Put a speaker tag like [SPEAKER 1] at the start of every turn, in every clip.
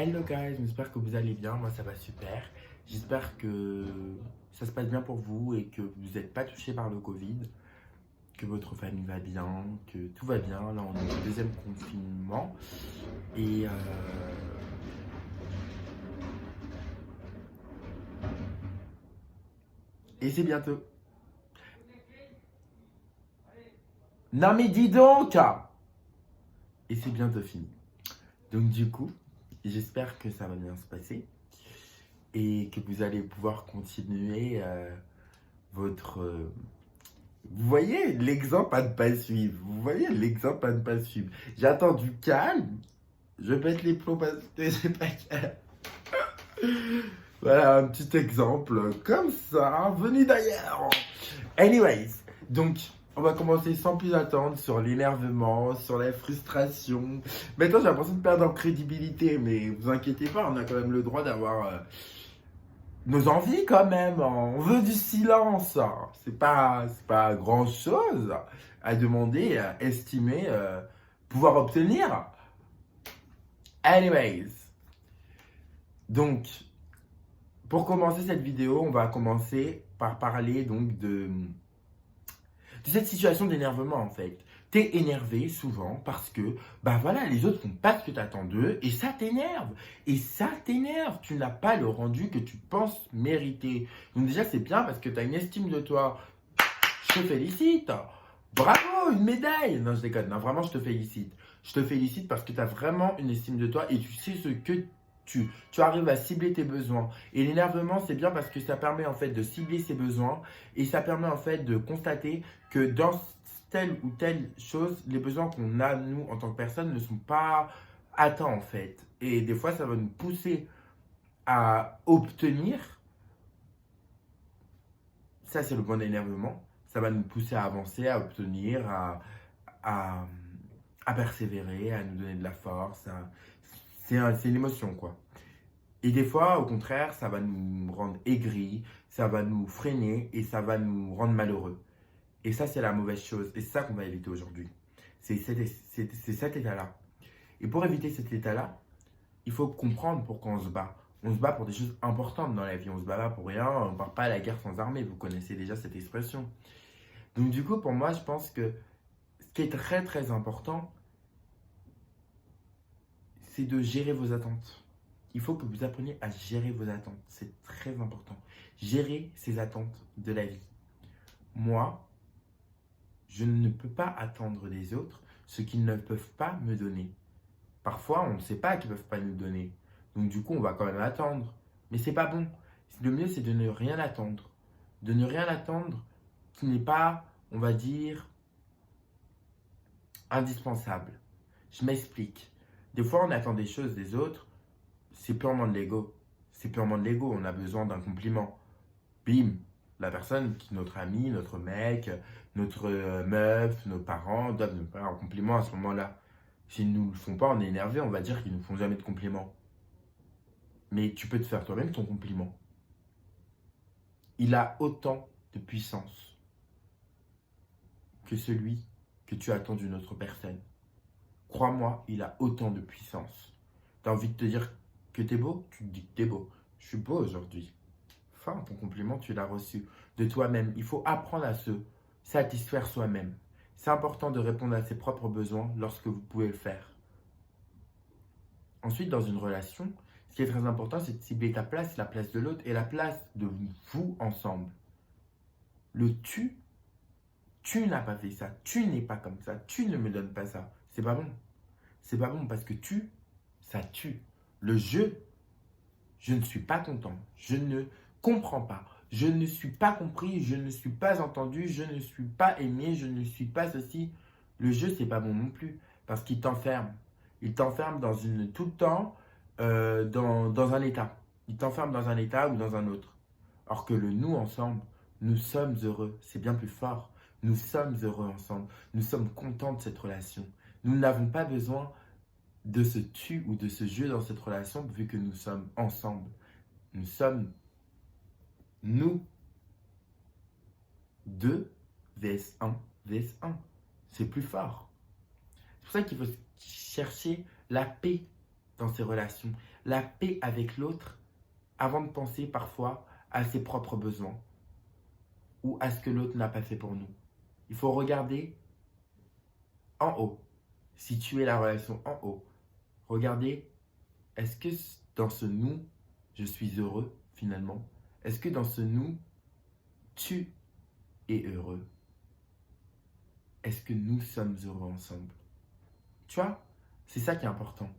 [SPEAKER 1] Hello guys, j'espère que vous allez bien, moi ça va super. J'espère que ça se passe bien pour vous et que vous n'êtes pas touché par le Covid, que votre famille va bien, que tout va bien. Là on est au deuxième confinement et, euh, et c'est bientôt. Non mais dis donc! Et c'est bientôt fini. Donc du coup, j'espère que ça va bien se passer et que vous allez pouvoir continuer votre... vous voyez l'exemple à ne pas suivre. Vous voyez l'exemple à ne pas suivre. J'attends du calme. Je pète les plombs parce que j'ai pas calme. Voilà un petit exemple comme ça, venu d'ailleurs. Anyways, donc on va commencer sans plus attendre sur l'énervement, sur la frustration. Maintenant j'ai l'impression de perdre en crédibilité, mais vous inquiétez pas, on a quand même le droit d'avoir nos envies quand même. On veut du silence. C'est pas grand chose à demander, à estimer, pouvoir obtenir. Anyways, donc pour commencer cette vidéo, on va commencer par parler donc de cette situation d'énervement en fait. T'es énervé souvent parce que, bah voilà, les autres font pas ce que t'attends d'eux et ça t'énerve. Et ça t'énerve. Tu n'as pas le rendu que tu penses mériter. Donc déjà, c'est bien parce que tu as une estime de toi. Je te félicite. Bravo, une médaille. Non, je déconne. Non, vraiment, je te félicite. Je te félicite parce que tu as vraiment une estime de toi et tu sais ce que tu arrives à cibler tes besoins. Et l'énervement, c'est bien parce que ça permet en fait de cibler ses besoins et ça permet en fait de constater que dans telle ou telle chose, les besoins qu'on a, nous, en tant que personne, ne sont pas atteints en fait. Et des fois, ça va nous pousser à obtenir. Ça, c'est le bon énervement. Ça va nous pousser à avancer, à obtenir, à, à persévérer, à nous donner de la force. C'est une émotion, quoi. Et des fois, au contraire, ça va nous rendre aigris, ça va nous freiner et ça va nous rendre malheureux. Et ça, c'est la mauvaise chose. Et c'est ça qu'on va éviter aujourd'hui. C'est cet état-là. Et pour éviter cet état-là, il faut comprendre pourquoi on se bat. On se bat pour des choses importantes dans la vie. On se bat pas pour rien. On ne part pas à la guerre sans armée. Vous connaissez déjà cette expression. Donc du coup, pour moi, je pense que ce qui est très très important, c'est de gérer vos attentes. Il faut que vous appreniez à gérer vos attentes. C'est très important. Gérer ces attentes de la vie. Moi, je ne peux pas attendre des autres ce qu'ils ne peuvent pas me donner. Parfois, on ne sait pas qu'ils ne peuvent pas nous donner. Donc du coup, on va quand même attendre. Mais c'est pas bon. Le mieux, c'est de ne rien attendre. De ne rien attendre qui n'est pas, on va dire, indispensable. Je m'explique. Des fois, on attend des choses des autres, c'est purement de l'ego. C'est purement de l'ego. On a besoin d'un compliment. Bim, la personne, notre ami, notre mec, notre meuf, nos parents doivent nous faire un compliment à ce moment-là. S'ils ne nous le font pas, on est énervé, on va dire qu'ils ne nous font jamais de compliments. Mais tu peux te faire toi-même ton compliment. Il a autant de puissance que celui que tu attends d'une autre personne. Crois-moi, il a autant de puissance. Tu as envie de te dire que t'es beau? Tu te dis que t'es beau. Je suis beau aujourd'hui. Enfin, ton compliment, tu l'as reçu de toi-même. Il faut apprendre à se satisfaire soi-même. C'est important de répondre à ses propres besoins lorsque vous pouvez le faire. Ensuite, dans une relation, ce qui est très important, c'est de cibler ta place, la place de l'autre et la place de vous ensemble. Le tu n'as pas fait ça, tu n'es pas comme ça, tu ne me donnes pas ça. C'est pas bon. C'est pas bon parce que ça tue. Le je ne suis pas content, je ne comprends pas, je ne suis pas compris, je ne suis pas entendu, je ne suis pas aimé, je ne suis pas ceci. Le jeu, c'est pas bon non plus parce qu'il t'enferme. Il t'enferme tout le temps dans un état. Il t'enferme dans un état ou dans un autre. Or que le nous ensemble, nous sommes heureux. C'est bien plus fort. Nous sommes heureux ensemble. Nous sommes contents de cette relation. Nous n'avons pas besoin de ce tu ou de ce jeu dans cette relation vu que nous sommes ensemble. Nous sommes nous 2 vs 1 vs 1. C'est plus fort. C'est pour ça qu'il faut chercher la paix dans ses relations. La paix avec l'autre avant de penser parfois à ses propres besoins ou à ce que l'autre n'a pas fait pour nous. Il faut regarder en haut, situer la relation en haut. Regardez, est-ce que dans ce nous, je suis heureux finalement? Est-ce que dans ce nous, tu es heureux? Est-ce que nous sommes heureux ensemble? Tu vois, c'est ça qui est important.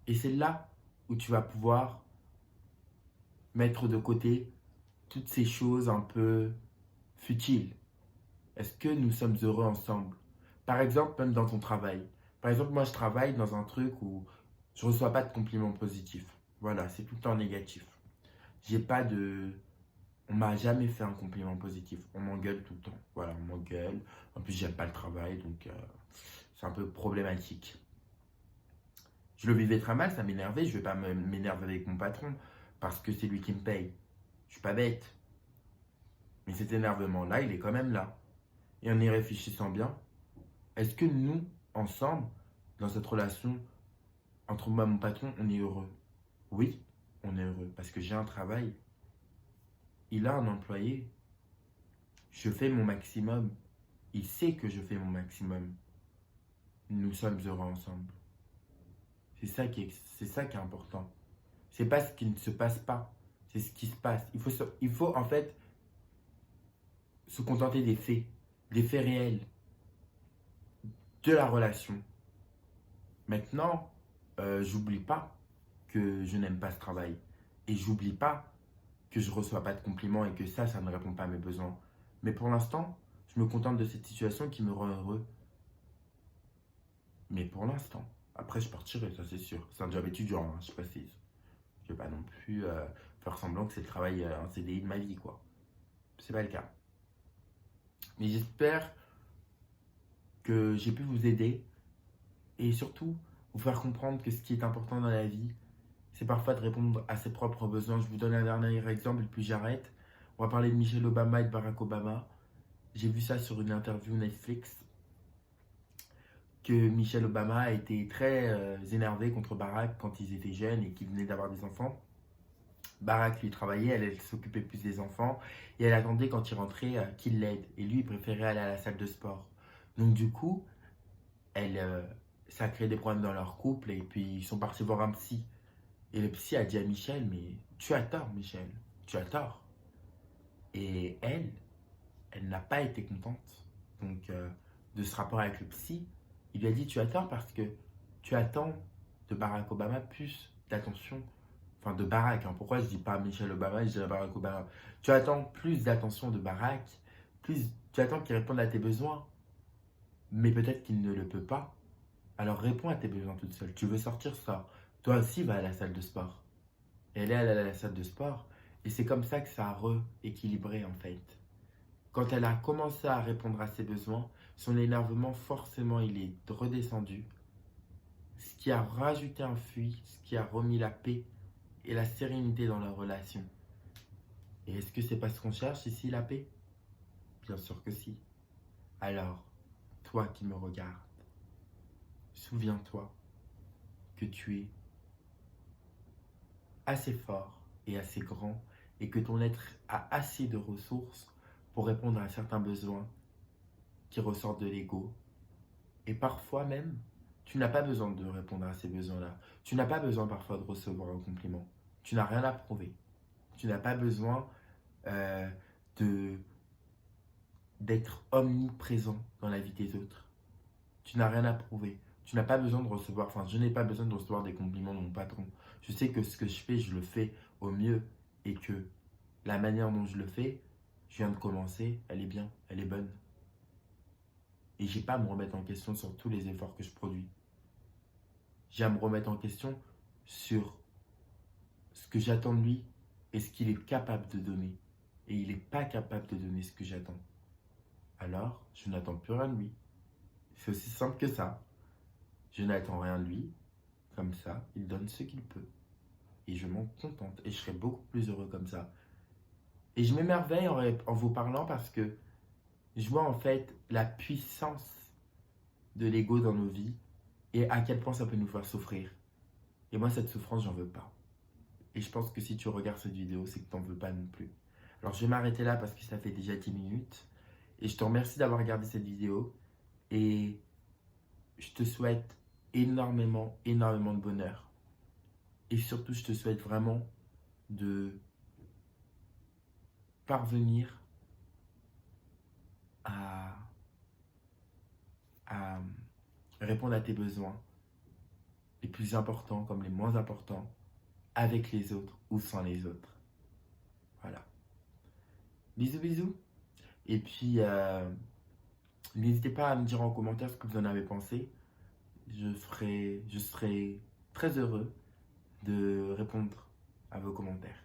[SPEAKER 1] Et c'est là où tu vas pouvoir mettre de côté toutes ces choses un peu futiles. Est-ce que nous sommes heureux ensemble? Par exemple, même dans ton travail. Par exemple, moi, je travaille dans un truc où je ne reçois pas de compliments positifs. Voilà, c'est tout le temps négatif. J'ai pas de... On m'a jamais fait un compliment positif. On m'engueule tout le temps. Voilà, on m'engueule. En plus, j'aime pas le travail, donc c'est un peu problématique. Je le vivais très mal, ça m'énervait. Je vais pas m'énerver avec mon patron parce que c'est lui qui me paye. Je suis pas bête. Mais cet énervement-là, il est quand même là. Et en y réfléchissant bien, est-ce que nous, ensemble, dans cette relation entre moi et mon patron, on est heureux? Oui, on est heureux parce que j'ai un travail. Il a un employé. Je fais mon maximum. Il sait que je fais mon maximum. Nous sommes heureux ensemble. C'est ça qui est important. C'est pas ce qui ne se passe pas. C'est ce qui se passe. Il faut en fait se contenter des faits réels, de la relation. Maintenant, j'oublie pas que je n'aime pas ce travail. Et j'oublie pas que je ne reçois pas de compliments et que ça ne répond pas à mes besoins. Mais pour l'instant, je me contente de cette situation qui me rend heureux. Mais pour l'instant, après je partirai, ça c'est sûr. C'est un job étudiant, hein, je précise. Je ne vais pas non plus faire semblant que c'est le travail, un CDI de ma vie, quoi. C'est pas le cas. Mais j'espère que j'ai pu vous aider et surtout vous faire comprendre que ce qui est important dans la vie, c'est parfois de répondre à ses propres besoins. Je vous donne un dernier exemple et puis j'arrête. On va parler de Michelle Obama et de Barack Obama. J'ai vu ça sur une interview Netflix, que Michelle Obama a été très énervée contre Barack quand ils étaient jeunes et qu'ils venaient d'avoir des enfants. Barack lui travaillait, elle s'occupait plus des enfants et elle attendait quand il rentrait qu'il l'aide. Et lui, il préférait aller à la salle de sport. Donc du coup, ça a créé des problèmes dans leur couple et puis ils sont partis voir un psy. Et le psy a dit à Michelle, mais tu as tort Michel, tu as tort. Et elle n'a pas été contente donc, de ce rapport avec le psy. Il lui a dit, tu as tort parce que tu attends de Barack Obama plus d'attention. Enfin, de Barack, hein. Pourquoi je dis pas Michelle Obama, je dis Barack Obama. Tu attends plus d'attention de Barack, tu attends qu'il réponde à tes besoins. Mais peut-être qu'il ne le peut pas. Alors réponds à tes besoins toute seule. Tu veux sortir, sors. Toi aussi, va à la salle de sport. Et elle est allée à la salle de sport. Et c'est comme ça que ça a rééquilibré en fait. Quand elle a commencé à répondre à ses besoins, son énervement, forcément, il est redescendu. Ce qui a rajouté un fui, ce qui a remis la paix et la sérénité dans la relation. Et est-ce que c'est pas ce qu'on cherche ici, la paix? Bien sûr que si. Alors, toi qui me regardes, souviens-toi que tu es assez fort et assez grand et que ton être a assez de ressources pour répondre à certains besoins qui ressortent de l'ego. Et parfois même, tu n'as pas besoin de répondre à ces besoins-là. Tu n'as pas besoin parfois de recevoir un compliment. Tu n'as rien à prouver. Tu n'as pas besoin d'être omniprésent dans la vie des autres. Tu n'as rien à prouver. Tu n'as pas besoin de recevoir, enfin je n'ai pas besoin de recevoir des compliments de mon patron. Je sais que ce que je fais, je le fais au mieux et que la manière dont je le fais, je viens de commencer, elle est bien, elle est bonne. Et j'ai pas à me remettre en question sur tous les efforts que je produis. J'ai à me remettre en question sur ce que j'attends de lui et ce qu'il est capable de donner. Et il n'est pas capable de donner ce que j'attends. Alors, je n'attends plus rien de lui. C'est aussi simple que ça. Je n'attends rien de lui. Comme ça, il donne ce qu'il peut. Et je m'en contente. Et je serai beaucoup plus heureux comme ça. Et je m'émerveille en vous parlant parce que je vois en fait la puissance de l'ego dans nos vies et à quel point ça peut nous faire souffrir. Et moi, cette souffrance, j'en veux pas. Et je pense que si tu regardes cette vidéo, c'est que t'en veux pas non plus. Alors, je vais m'arrêter là parce que ça fait déjà 10 minutes. Et je te remercie d'avoir regardé cette vidéo. Et je te souhaite énormément, énormément de bonheur. Et surtout, je te souhaite vraiment de parvenir à, à répondre à tes besoins, les plus importants comme les moins importants, avec les autres ou sans les autres. Voilà. Bisous, bisous. Et puis, n'hésitez pas à me dire en commentaire ce que vous en avez pensé. Je serai très heureux de répondre à vos commentaires.